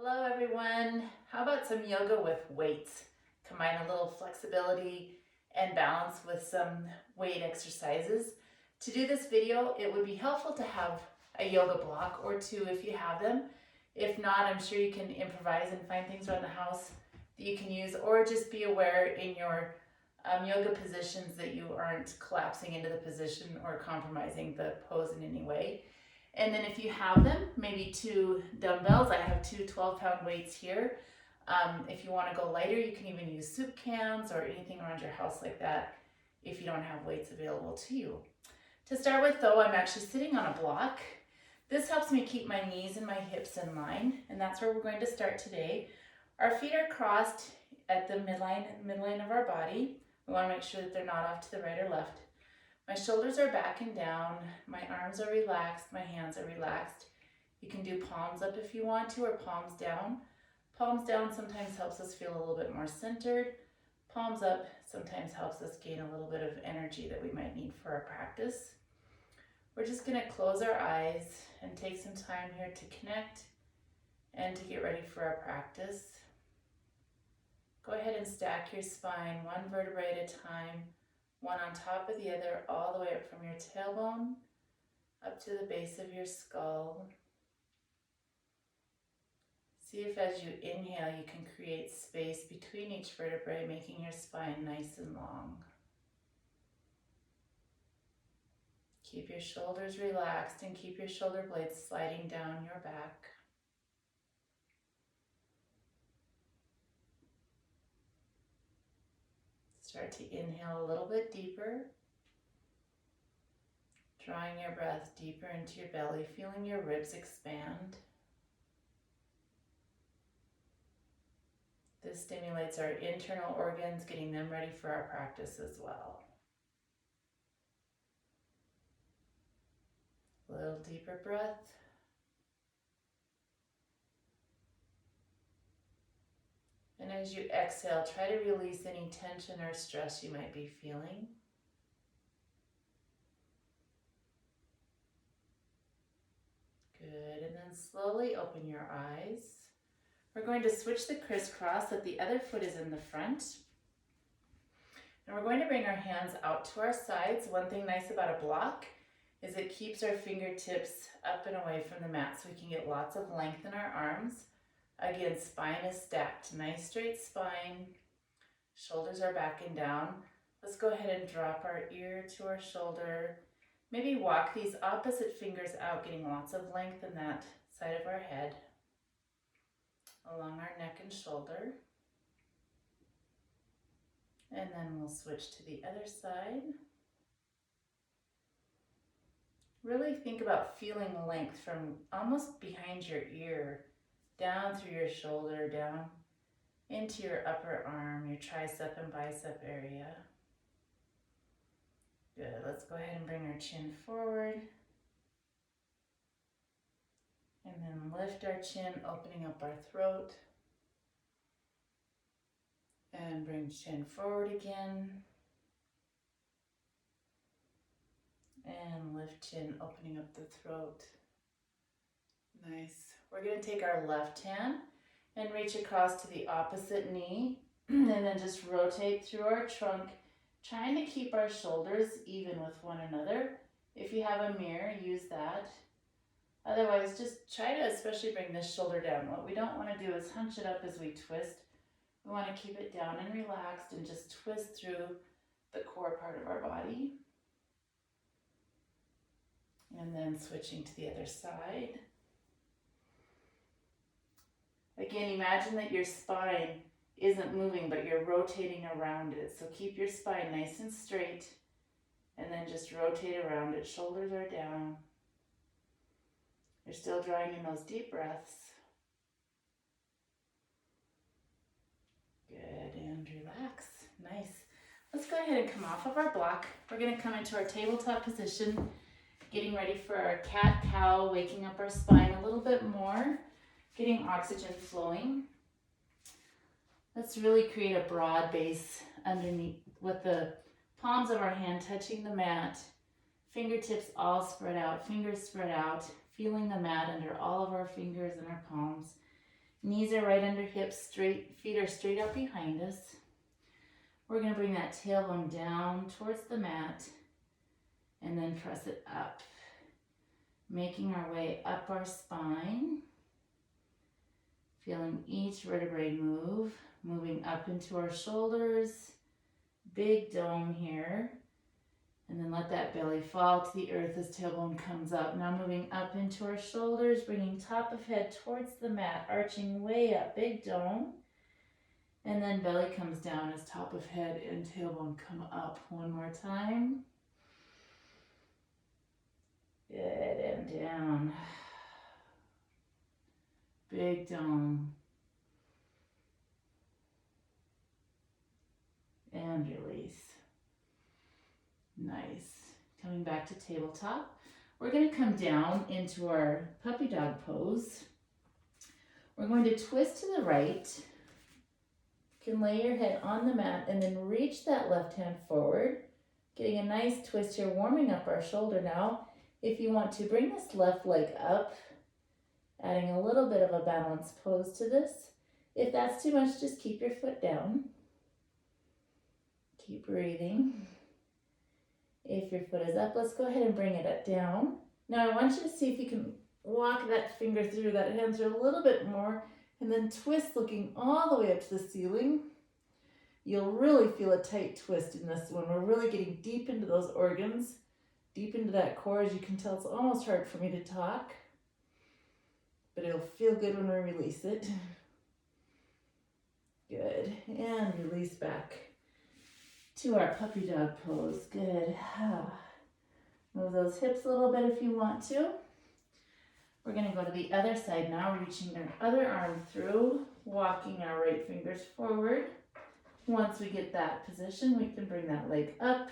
Hello everyone. How about some yoga with weights? Combine a little flexibility and balance with some weight exercises. To do this video, it would be helpful to have a yoga block or two if you have them. If not, I'm sure you can improvise and find things around the house that you can use, or just be aware in your yoga positions that you aren't collapsing into the position or compromising the pose in any way. And then if you have them, maybe two dumbbells. I have two 12-pound weights here. If you want to go lighter, you can even use soup cans or anything around your house like that if you don't have weights available to you. To start with though, I'm actually sitting on a block. This helps me keep my knees and my hips in line, and that's where we're going to start today. Our feet are crossed at the midline of our body. We want to make sure that they're not off to the right or left. My shoulders are back and down, my arms are relaxed, my hands are relaxed. You can do palms up if you want to, or palms down. Palms down sometimes helps us feel a little bit more centered. Palms up sometimes helps us gain a little bit of energy that we might need for our practice. We're just going to close our eyes and take some time here to connect and to get ready for our practice. Go ahead and stack your spine one vertebrae at a time, one on top of the other, all the way up from your tailbone up to the base of your skull. See if as you inhale you can create space between each vertebrae, making your spine nice and long. Keep your shoulders relaxed and keep your shoulder blades sliding down your back. Start to inhale a little bit deeper, drawing your breath deeper into your belly, feeling your ribs expand. This stimulates our internal organs, getting them ready for our practice as well. A little deeper breath. And as you exhale, try to release any tension or stress you might be feeling. Good, and then slowly open your eyes. We're going to switch the crisscross so that the other foot is in the front. And we're going to bring our hands out to our sides. One thing nice about a block is it keeps our fingertips up and away from the mat so we can get lots of length in our arms. Again, spine is stacked, nice straight spine. Shoulders are back and down. Let's go ahead and drop our ear to our shoulder. Maybe walk these opposite fingers out, getting lots of length in that side of our head, along our neck and shoulder. And then we'll switch to the other side. Really think about feeling length from almost behind your ear, down through your shoulder, down into your upper arm, your tricep and bicep area. Good, let's go ahead and bring our chin forward. And then lift our chin, opening up our throat. And bring chin forward again. And lift chin, opening up the throat. Nice. We're going to take our left hand and reach across to the opposite knee. And then just rotate through our trunk, trying to keep our shoulders even with one another. If you have a mirror, use that. Otherwise, just try to especially bring this shoulder down. What we don't want to do is hunch it up as we twist. We want to keep it down and relaxed and just twist through the core part of our body. And then switching to the other side. Again, imagine that your spine isn't moving, but you're rotating around it. So keep your spine nice and straight, and then just rotate around it. Shoulders are down. You're still drawing in those deep breaths. Good, and relax. Nice. Let's go ahead and come off of our block. We're going to come into our tabletop position, getting ready for our cat-cow, waking up our spine a little bit more, getting oxygen flowing. Let's really create a broad base underneath with the palms of our hand touching the mat, fingertips all spread out, fingers spread out, feeling the mat under all of our fingers and our palms. Knees are right under hips, straight, feet are straight out behind us. We're gonna bring that tailbone down towards the mat and then press it up, making our way up our spine, feeling each vertebrae move, moving up into our shoulders, big dome here, and then let that belly fall to the earth as tailbone comes up. Now moving up into our shoulders, bringing top of head towards the mat, arching way up, big dome, and then belly comes down as top of head and tailbone come up. One more time. Good, and down. Big dome. And release. Nice. Coming back to tabletop. We're going to come down into our puppy dog pose. We're going to twist to the right. You can lay your head on the mat and then reach that left hand forward. Getting a nice twist here, warming up our shoulder now. If you want to, bring this left leg up, adding a little bit of a balanced pose to this. If that's too much, just keep your foot down. Keep breathing. If your foot is up, let's go ahead and bring it down. Now I want you to see if you can walk that finger through that hand through a little bit more and then twist looking all the way up to the ceiling. You'll really feel a tight twist in this one. We're really getting deep into those organs, deep into that core. As you can tell, it's almost hard for me to talk, but it'll feel good when we release it. Good, and release back to our puppy dog pose. Good. Move those hips a little bit if you want to. We're going to go to the other side now, reaching our other arm through, walking our right fingers forward. Once we get that position, we can bring that leg up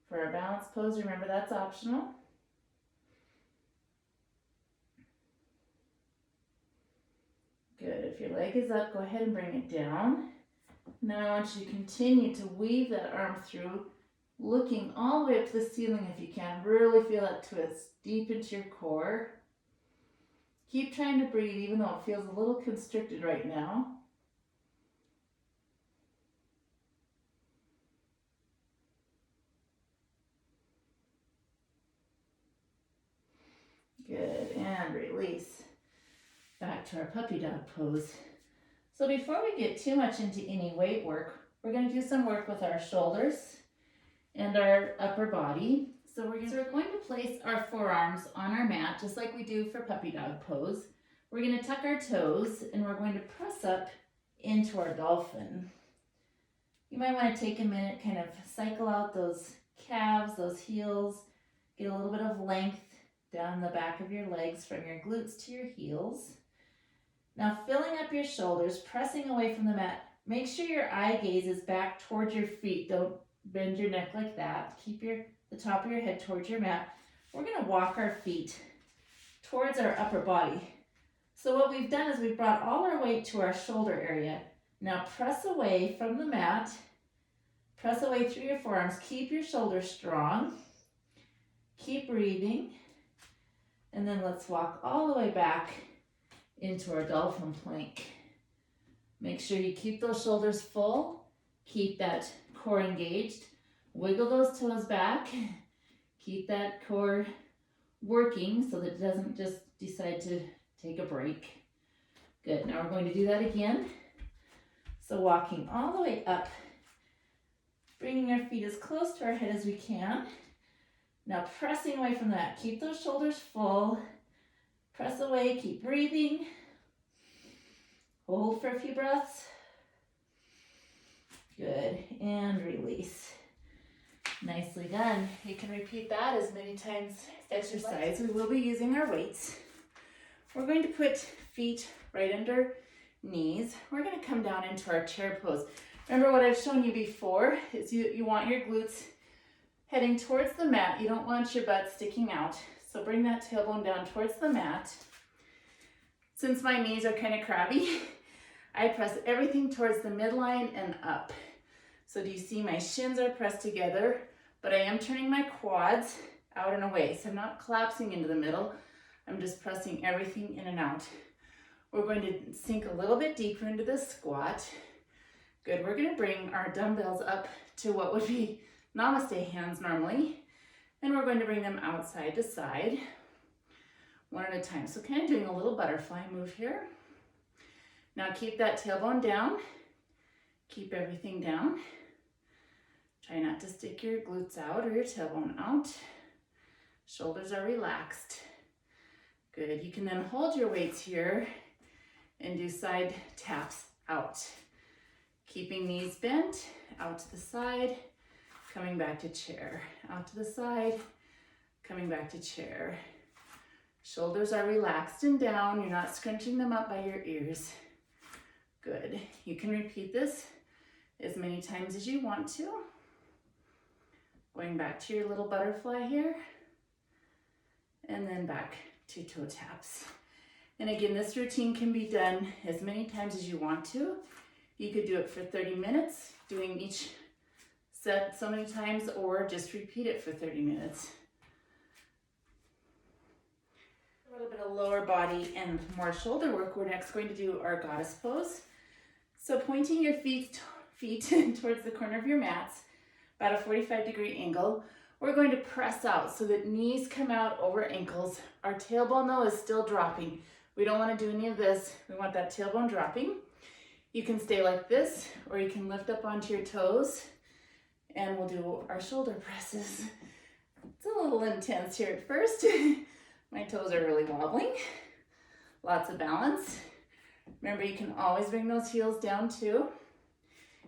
for our balance pose. Remember, that's optional. Good. If your leg is up, go ahead and bring it down. Now I want you to continue to weave that arm through, looking all the way up to the ceiling if you can. Really feel that twist deep into your core. Keep trying to breathe even though it feels a little constricted right now. Good, and release. Back to our puppy dog pose. So before we get too much into any weight work, we're going to do some work with our shoulders and our upper body. So we're going to place our forearms on our mat, just like we do for puppy dog pose. We're going to tuck our toes and we're going to press up into our dolphin. You might want to take a minute, kind of cycle out those calves, those heels, get a little bit of length down the back of your legs from your glutes to your heels. Now filling up your shoulders, pressing away from the mat. Make sure your eye gaze is back towards your feet. Don't bend your neck like that. Keep the top of your head towards your mat. We're going to walk our feet towards our upper body. So what we've done is we've brought all our weight to our shoulder area. Now press away from the mat. Press away through your forearms. Keep your shoulders strong. Keep breathing. And then let's walk all the way back into our dolphin plank. Make sure you keep those shoulders full. Keep that core engaged. Wiggle those toes back. Keep that core working so that it doesn't just decide to take a break. Good, now we're going to do that again. So walking all the way up, bringing our feet as close to our head as we can. Now pressing away from that. Keep those shoulders full. Press away, keep breathing. Hold for a few breaths. Good, and release. Nicely done. You can repeat that as many times as exercise. We will be using our weights. We're going to put feet right under knees. We're going to come down into our chair pose. Remember what I've shown you before is you want your glutes heading towards the mat. You don't want your butt sticking out. So bring that tailbone down towards the mat. Since my knees are kind of crabby, I press everything towards the midline and up. So do you see my shins are pressed together, but I am turning my quads out and away. So I'm not collapsing into the middle. I'm just pressing everything in and out. We're going to sink a little bit deeper into this squat. Good, we're gonna bring our dumbbells up to what would be namaste hands normally, and we're going to bring them outside to side, one at a time. So kind of doing a little butterfly move here. Now keep that tailbone down, keep everything down. Try not to stick your glutes out or your tailbone out. Shoulders are relaxed. Good, you can then hold your weights here and do side taps out. Keeping knees bent, out to the side, coming back to chair. Out to the side, coming back to chair. Shoulders are relaxed and down. You're not scrunching them up by your ears. Good. You can repeat this as many times as you want to. Going back to your little butterfly here. And then back to toe taps. And again, this routine can be done as many times as you want to. You could do it for 30 minutes, doing each set so many times, or just repeat it for 30 minutes. A little bit of lower body and more shoulder work. We're next going to do our goddess pose. So pointing your feet towards the corner of your mats, about a 45-degree angle, we're going to press out so that knees come out over ankles. Our tailbone though is still dropping. We don't want to do any of this. We want that tailbone dropping. You can stay like this, or you can lift up onto your toes, and we'll do our shoulder presses. It's a little intense here at first. My toes are really wobbling. Lots of balance. Remember, you can always bring those heels down too.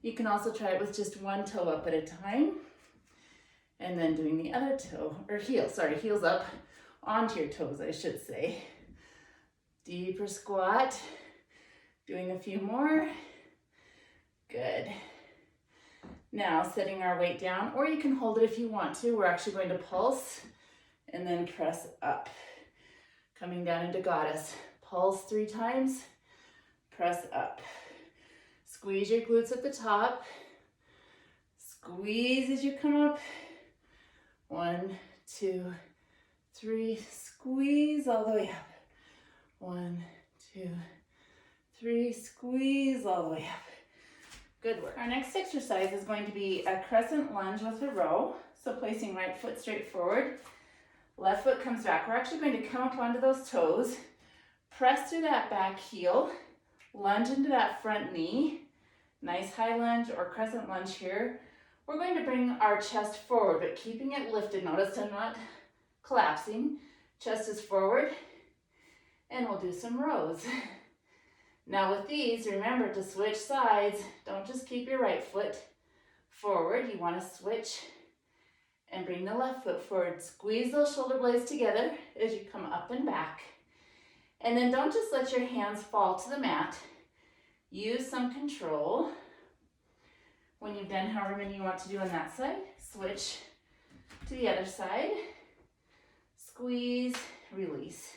You can also try it with just one toe up at a time, and then doing the other toe, or heels up onto your toes, I should say. Deeper squat. Doing a few more. Good. Now setting our weight down, or you can hold it if you want to. We're actually going to pulse and then press up. Coming down into goddess. Pulse 3 times, press up. Squeeze your glutes at the top. Squeeze as you come up. 1, 2, 3. Squeeze all the way up. 1, 2, 3, squeeze all the way up. Good work. Our next exercise is going to be a crescent lunge with a row. So placing right foot straight forward, left foot comes back. We're actually going to come up onto those toes, press through that back heel, lunge into that front knee. Nice high lunge or crescent lunge here. We're going to bring our chest forward, but keeping it lifted. Notice I'm not collapsing. Chest is forward, and we'll do some rows. Now with these, remember to switch sides. Don't just keep your right foot forward. You want to switch and bring the left foot forward. Squeeze those shoulder blades together as you come up and back. And then don't just let your hands fall to the mat. Use some control. When you've done however many you want to do on that side, switch to the other side. Squeeze, release.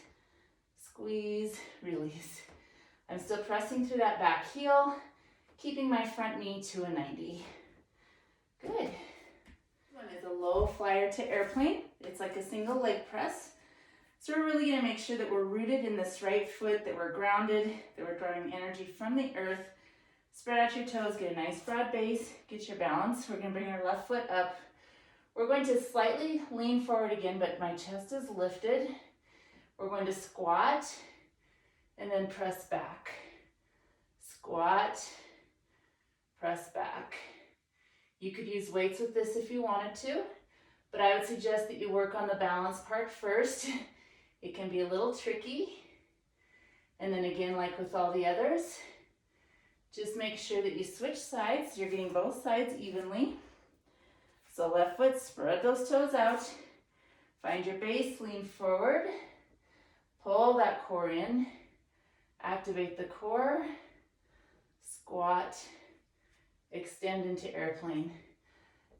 Squeeze, release. I'm still pressing through that back heel, keeping my front knee to a 90. Good. This one is a low flyer to airplane. It's like a single leg press. So we're really gonna make sure that we're rooted in this right foot, that we're grounded, that we're drawing energy from the earth. Spread out your toes, get a nice broad base, get your balance. We're gonna bring our left foot up. We're going to slightly lean forward again, but my chest is lifted. We're going to squat and then press back. Squat, press back. You could use weights with this if you wanted to, but I would suggest that you work on the balance part first. It can be a little tricky. And then again, like with all the others, just make sure that you switch sides. You're getting both sides evenly. So left foot, spread those toes out. Find your base, lean forward. Pull that core in. Activate the core. Squat. Extend into airplane.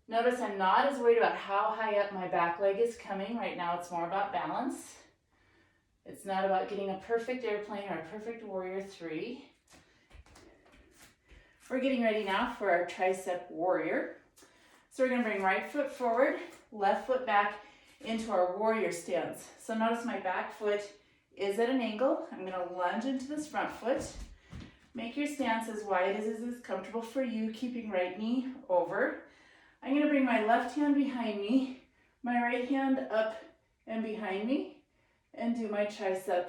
Notice I'm not as worried about how high up my back leg is coming. Right now it's more about balance. It's not about getting a perfect airplane or a perfect warrior 3. We're getting ready now for our tricep warrior. So we're going to bring right foot forward, left foot back into our warrior stance. So notice my back foot is at an angle. I'm gonna lunge into this front foot. Make your stance as wide as is comfortable for you, keeping right knee over. I'm gonna bring my left hand behind me, my right hand up and behind me, and do my tricep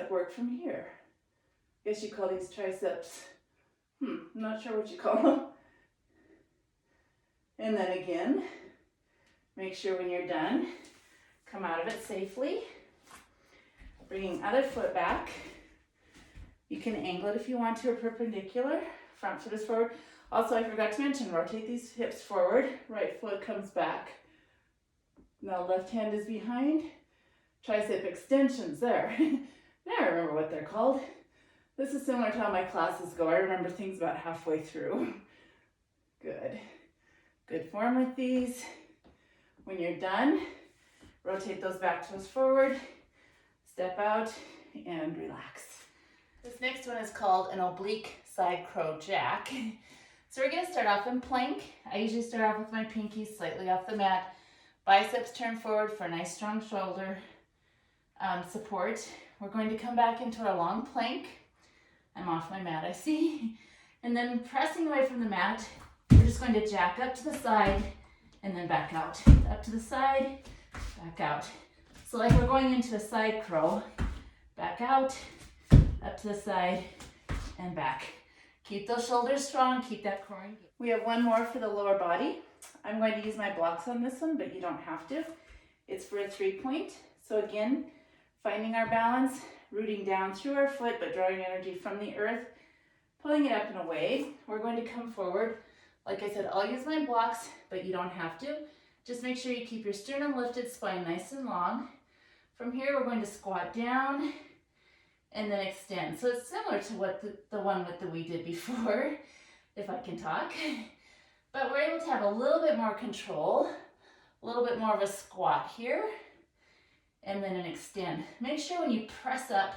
work from here. I guess you call these triceps, I'm not sure what you call them. And then again, make sure when you're done, come out of it safely. Bringing other foot back. You can angle it if you want to, or perpendicular. Front foot is forward. Also, I forgot to mention, rotate these hips forward. Right foot comes back. Now left hand is behind. Tricep extensions there. Now I remember what they're called. This is similar to how my classes go. I remember things about halfway through. Good. Good form with these. When you're done, rotate those back toes forward. Step out and relax. This next one is called an oblique side crow jack. So we're gonna start off in plank. I usually start off with my pinkies slightly off the mat. Biceps turn forward for a nice strong shoulder support. We're going to come back into our long plank. I'm off my mat, I see. And then pressing away from the mat, we're just going to jack up to the side and then back out. Up to the side, back out. So like we're going into a side crow. Back out, up to the side, and back. Keep those shoulders strong, keep that core engaged. We have one more for the lower body. I'm going to use my blocks on this one, but you don't have to. It's for a 3-point. So again, finding our balance, rooting down through our foot, but drawing energy from the earth, pulling it up and away. We're going to come forward. Like I said, I'll use my blocks, but you don't have to. Just make sure you keep your sternum lifted, spine nice and long. From here, we're going to squat down and then extend. So it's similar to what the one that we did before, if I can talk. But we're able to have a little bit more control, a little bit more of a squat here, and then an extend. Make sure when you press up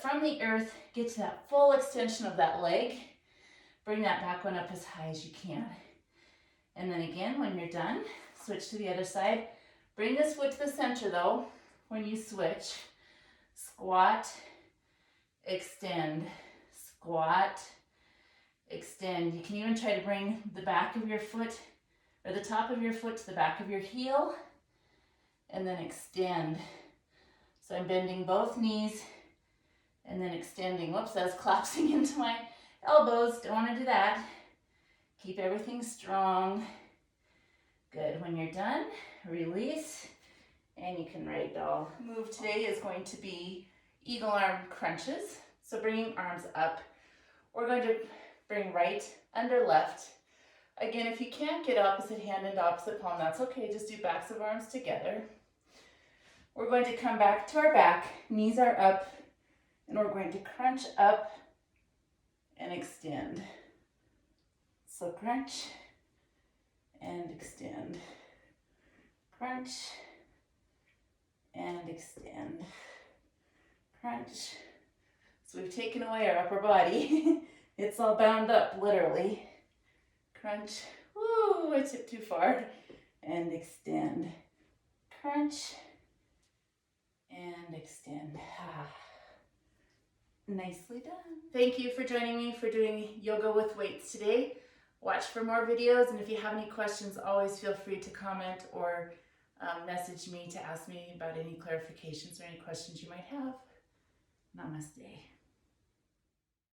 from the earth, get to that full extension of that leg. Bring that back one up as high as you can. And then again, when you're done, switch to the other side. Bring this foot to the center though, when you switch. Squat, extend, squat, extend. You can even try to bring the back of your foot, or the top of your foot to the back of your heel, and then extend. So I'm bending both knees, and then extending. Whoops, I was collapsing into my elbows. Don't want to do that. Keep everything strong. Good. When you're done, release, and you can ragdoll. Move today is going to be eagle arm crunches. So bringing arms up. We're going to bring right under left. Again, if you can't get opposite hand into opposite palm, that's okay. Just do backs of arms together. We're going to come back to our back. Knees are up, and we're going to crunch up and extend. So crunch and extend. Crunch and extend. Crunch. So we've taken away our upper body. It's all bound up, literally. Crunch. Woo, I tipped too far. And extend. Crunch and extend. Nicely done. Thank you for joining me for doing yoga with weights today. Watch for more videos, and if you have any questions, always feel free to comment or message me to ask me about any clarifications or any questions you might have. Namaste.